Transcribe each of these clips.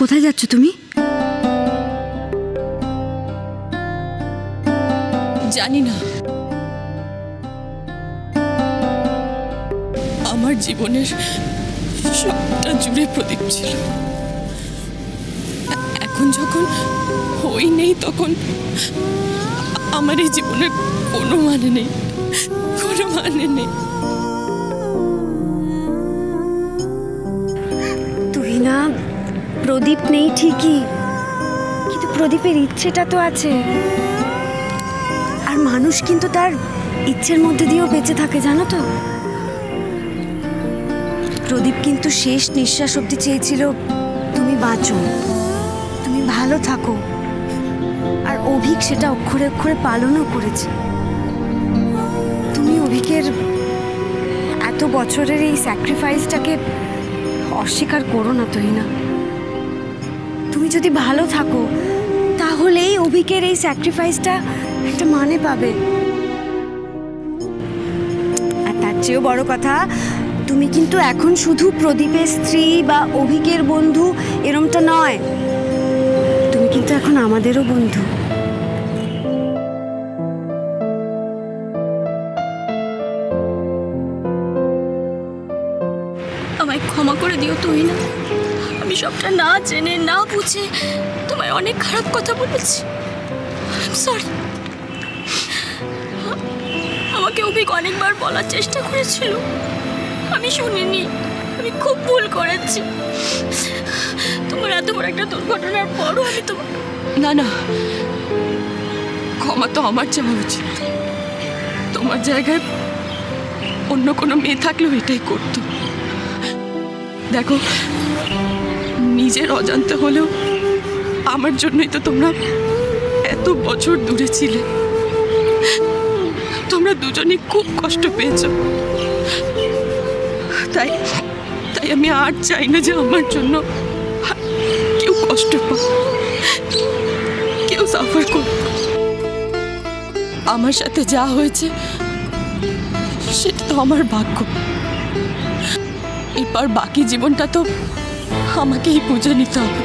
কোথায় যাচ্ছ তুমি? জানি না, আমার জীবনের সবটা জুড়ে প্রদীপ ছিল। এখন যখন হই নেই, তখন আমার এই জীবনের কোনো মানে নেই, কোনো মানে নেই। তুই না, প্রদীপ নেই ঠিকই, কিন্তু প্রদীপের ইচ্ছেটা তো আছে। আর মানুষ কিন্তু তার ইচ্ছের মধ্যে দিয়েও বেঁচে থাকে, জানো তো। প্রদীপ কিন্তু শেষ নিঃশ্বাস অবধি চেয়েছিল তুমি বাঁচো, তুমি ভালো থাকো। আর অভিক সেটা অক্ষরে অক্ষরে পালনও করেছে। তুমি অভিকের এত বছরের এই স্যাক্রিফাইসটাকে অস্বীকার করো না তুহিনা। তুমি যদি ভালো থাকো তাহলেই অভিকের এই স্যাক্রিফাইসটা একটা মানে পাবে। আর তার চেয়েও বড় কথা, তুমি কিন্তু এখন শুধু প্রদীপের স্ত্রী বা অভিকের বন্ধু এরমটা নয়, তুমি কিন্তু এখন আমাদেরও বন্ধু। আমায় ক্ষমা করে দিও তুহিনা, আমি সবটা না জেনে না বুঝে তোমায় অনেক খারাপ কথা বলেছি। সরি। আমাকে অভিক অনেকবার বলার চেষ্টা করেছিল, আমি শুনিনি, আমি খুব ভুল করেছি। তোমার এত বড় একটা দুর্ঘটনার পরও আমি তোমার না না ক্ষমা তো আমার চাওয়া উচিত। তোমার জায়গায় অন্য কোনো মেয়ে থাকলেও এটাই করতো। দেখো, নিজের অজান্তে হলেও আমার জন্যই তো তোমরা এত বছর দূরে ছিলে। তোমরা দুজনেই খুব কষ্ট পেয়েছো। তাই তাই আমি আর চাই না যে আমার জন্য কেউ কষ্ট পাক, কেউ সাফার করুক। আমার সাথে যা হয়েছে সেটা তো আমার ভাগ্য। এরপর বাকি জীবনটা তো আমাকেই বুঝে নিতে হবে।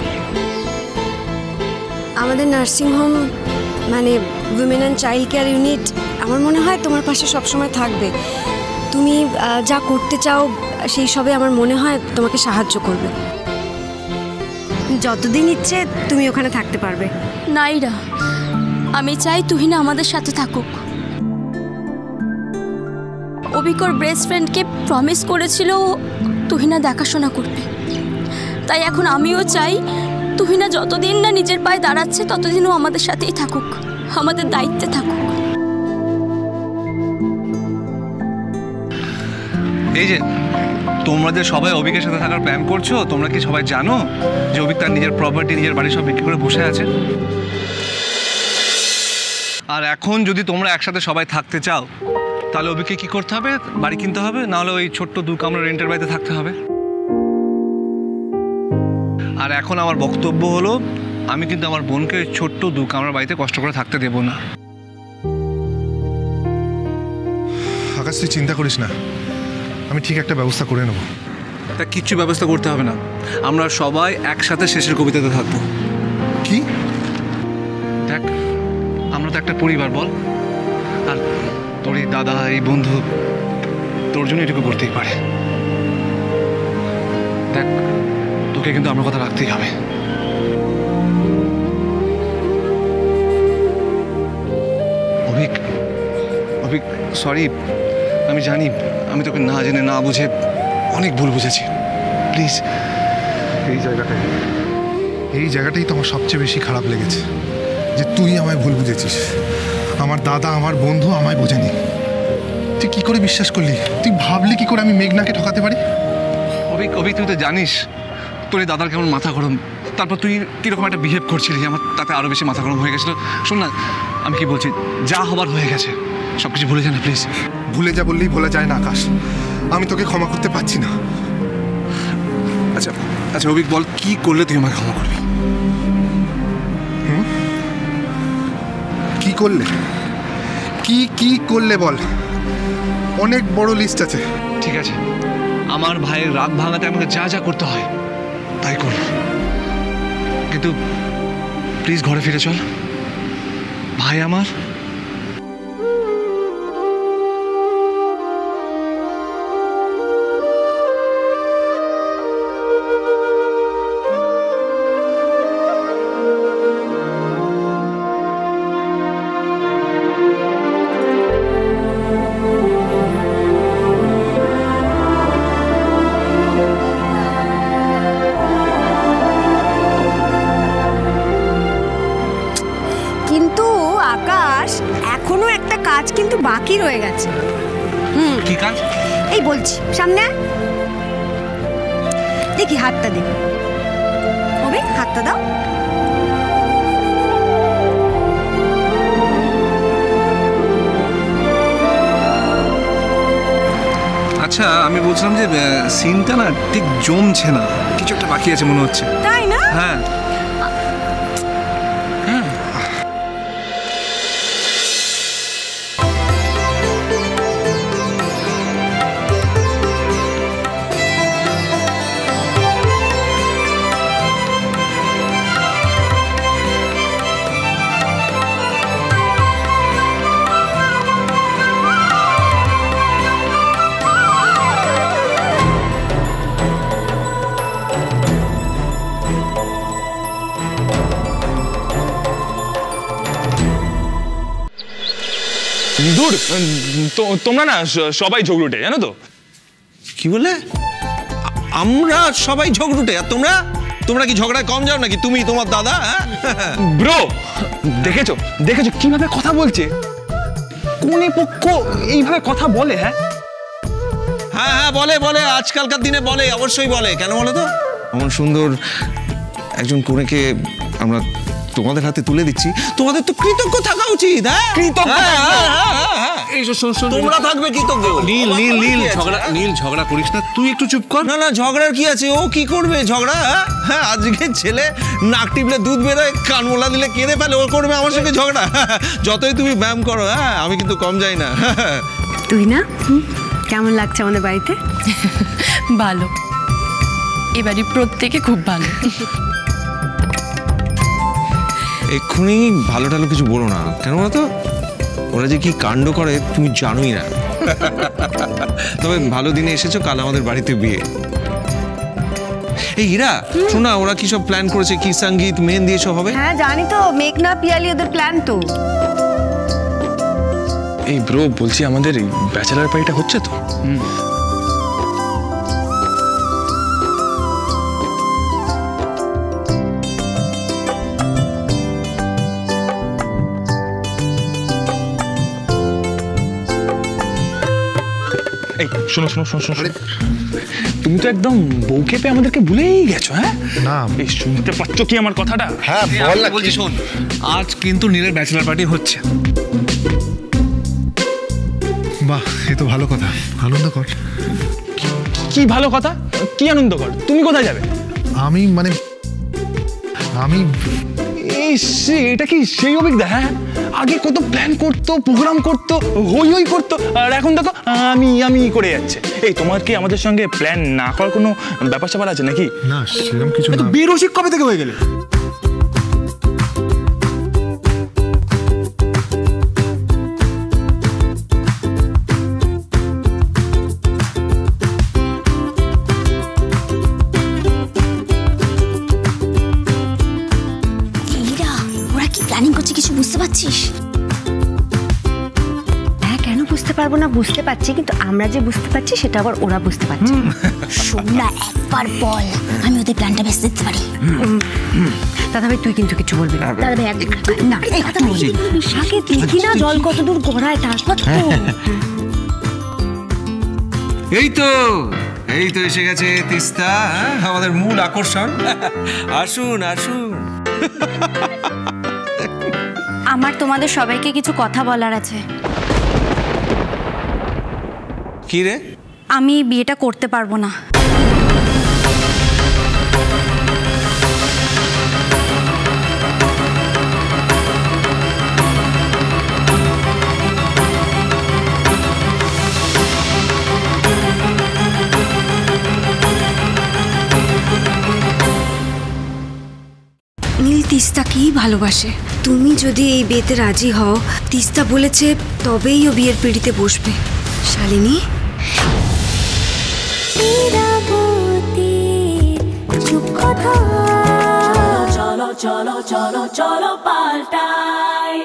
আমাদের নার্সিংহোম মানে women and child care unit আমার মনে হয় তোমার পাশে সবসময় থাকবে। তুমি যা করতে চাও সেই সবে আমার মনে হয় তোমাকে সাহায্য করবে। যতদিন ইচ্ছে তুমি ওখানে থাকতে পারবে। নাইরা, আমি চাই তুহিনা আমাদের সাথে থাকুক। অভিকর বেস্ট ফ্রেন্ডকে প্রমিস করেছিল তুহিনা দেখাশোনা করবে। তাই এখন আমিও চাই তুহিনা যতদিন না নিজের পায়ে দাঁড়াচ্ছে ততদিনও আমাদের সাথেই থাকুক, আমাদের দায়িত্বে থাকুক। এই যে তোমরা যে সবাই অভিকের সাথে থাকার প্ল্যান করছো, তোমরা কি সবাই জানো যে অভিক তার নিজের প্রপার্টি, নিজের বাড়ি সব বিক্রি করে বসে আছে? আর এখন যদি তোমরা একসাথে সবাই থাকতে চাও তাহলে অভিকে কি করতে হবে? বাড়ি কিনতে হবে, নাহলে ওই ছোট্ট 2 কামরা রেন্টের বাড়িতে থাকতে হবে। আর এখন আমার বক্তব্য হলো, আমি কিন্তু আমার বোনকে ওই ছোট্ট 2 কামরার বাড়িতে কষ্ট করে থাকতে দেব না। আকাশ, তুই চিন্তা করিস না, আমি ঠিক একটা ব্যবস্থা করে নেব। তা কিচ্ছু ব্যবস্থা করতে হবে না, আমরা সবাই একসাথে শেষের কবিতাতে থাকবো। কি? দেখ, আমরা তো একটা পরিবার, বল। আর তোর এই দাদা, এই বন্ধু তোর জন্য এটুকু করতেই পারে। দেখ, তোকে কিন্তু আমার কথা রাখতেই হবে। অভিক, অভিক, সরি, আমি জানি আমি তোকে না জেনে না বুঝে অনেক ভুল বুঝেছি। প্লিজ। এই জায়গাটাই তো আমার সবচেয়ে বেশি খারাপ লেগেছে, যে তুই আমায় ভুল বুঝেছিস। আমার দাদা, আমার বন্ধু আমায় বোঝেনি। তুই কি করে বিশ্বাস করলি? তুই ভাবলি কি করে আমি মেঘনাকে ঠকাতে পারি? অভিক, অভিক, তুই তো জানিস তোর এই দাদার কেমন মাথা গরম। তারপর তুই কীরকম একটা বিহেভ করছিলি, আমার তাতে আরও বেশি মাথা গরম হয়ে গেছিলো। শোন না, আমি কি বলছি, যা হবার হয়ে গেছে, সব কিছু ভুলে যা না প্লিজ। ভুলে যা বললেই ভোলা যায় না আকাশ, আমি তোকে ক্ষমা করতে পারছি না। আচ্ছা আচ্ছা অভিক, বল কি করলে তুই আমাকে ক্ষমা করবি? কি করলে? কি করলে বল? অনেক বড় লিস্ট আছে। ঠিক আছে, আমার ভাইয়ের রাগ ভাঙাতে আমাকে যা যা করতে হয় তাই করব। কিন্তু প্লিজ ঘরে ফিরে চল, ভাই আমার। কিন্তু আকাশ, এখনো একটা কাজ কিন্তু বাকি রয়ে গেছে। কি কাজ? এই বলছি, সামনে আয়। দেখি হাতটা দে। হবে, হাতটা দাও। আচ্ছা, আমি বলছিলাম যে সিনটা না ঠিক জমছে না, কিছু একটা বাকি আছে মনে হচ্ছে। তাই না? হ্যাঁ। দূর, তোমরা না সবাই ঝগড়ুটে, জানো তো? কি বলে? আমরা সবাই ঝগড়ুটে, আর তোমরা তোমরা কি ঝগড়ায় কম যাও নাকি? তুমি তোমার দাদা? ব্রো, দেখেছো দেখেছো কিভাবে কথা বলছে? কোন পক্ষ এইভাবে কথা বলে? হ্যাঁ হ্যাঁ হ্যাঁ, বলে বলে, আজকালকার দিনে বলে, অবশ্যই বলে। কেন বলো তো? আমার সুন্দর একজন কনেকে আমরা তোমাদের হাতে তুলে দিচ্ছি, তোমাদের তো কৃতজ্ঞ থাকা উচিত। কৃতজ্ঞ তোমরা থাকবে কৃতজ্ঞ। নীল নীল নীল ঝগড়া, নীল ঝগড়া করিস না, তুই একটু চুপ কর। না না, ঝগড়ার কি আছে? ও কি করবে ঝগড়া? হ্যাঁ, আজকে ছেলে নাক টিপলে দুধ বেরোয়, কানমোলা দিলে কেঁদে ফেলে, ও করবে আমার সঙ্গে ঝগড়া? যতই তুমি ব্যায়াম করো, হ্যাঁ, আমি কিন্তু কম যাই না। তুই না, কেমন লাগছে আমাদের বাড়িতে? ভালো, এবারই প্রত্যেকে খুব ভালো। এক্ষুনি ভালো টালো কিছু বলো না, কেন বলো তো? ওরা যে কি কাণ্ড করে তুমি জানোই না। তবে ভালো দিনে এসেছো, কাল আমাদের বাড়িতে বিয়ে। এই হীরা, শোনা, ওরা কি সব প্ল্যান করেছে? কি সঙ্গীত, মেহেন্দি এসব হবে? হ্যাঁ জানি তো, মেঘনা পিয়ালি ওদের প্ল্যান তো। এই ব্রো, বলছি আমাদের ব্যাচেলার পার্টিটা হচ্ছে তো? এই শোনো শোনো শোনো শোনো, তুমি তো একদম বউকে পেয়ে আমাদেরকে ভুলেই গেছো। হ্যাঁ না। এই শুনতে পাচ্ছ কি আমার কথাটা? হ্যাঁ বল না। বলছি শোন, আজ কিন্তু নীলের ব্যাচেলার পার্টি হচ্ছে। বাহ, এ তো ভালো কথা, আনন্দ কর। কি ভালো কথা, কি আনন্দ কর? তুমি কোথায় যাবে? আমি এটা কি সেই অভিজ্ঞতা? হ্যাঁ, আগে কত প্ল্যান করতো, প্রোগ্রাম করতো, হই হই করতো, আর এখন দেখো আমি আমি করে যাচ্ছে। এই তোমার কি আমাদের সঙ্গে প্ল্যান না করার কোনো ব্যাপার স্যাপার আছে নাকি? না, সেরকম কিছু না। বেরসিক কবে থেকে হয়ে গেলে? ওরা কি প্ল্যানিং করছে কিছু বুঝতে পারছিস? হ্যাঁ, কেন বুঝতে পারবো না? বুঝতে পারছি, কিন্তু আমরা যে বুঝতে পারছি সেটা আবার ওরা বুঝতে পারছে। শোন না, একবার বল, আমি ওদের প্ল্যানটা বেশ দিতে পারি। দাদা ভাই, তুই কিন্তু কিছু বলবি না। দাদা ভাই না, আগে দেখি না জল কত দূর গড়ায়, তারপর তো। এই তো এসে গেছে তিস্তা, আমাদের মূল আকর্ষণ। আসুন আসুন। আমার তোমাদের সবাইকে কিছু কথা বলার আছে। কি রে? আমি বিয়েটা করতে পারবো না। নীল তিস্তাকেই ভালোবাসে। তুমি যদি এই বিয়েতে রাজি হও, তিস্তা বলেছে তবেই ও বিয়ের পিঁড়িতে বসবে। শালিনী, চলো চলো চলো চলো চলো পাল্টাই।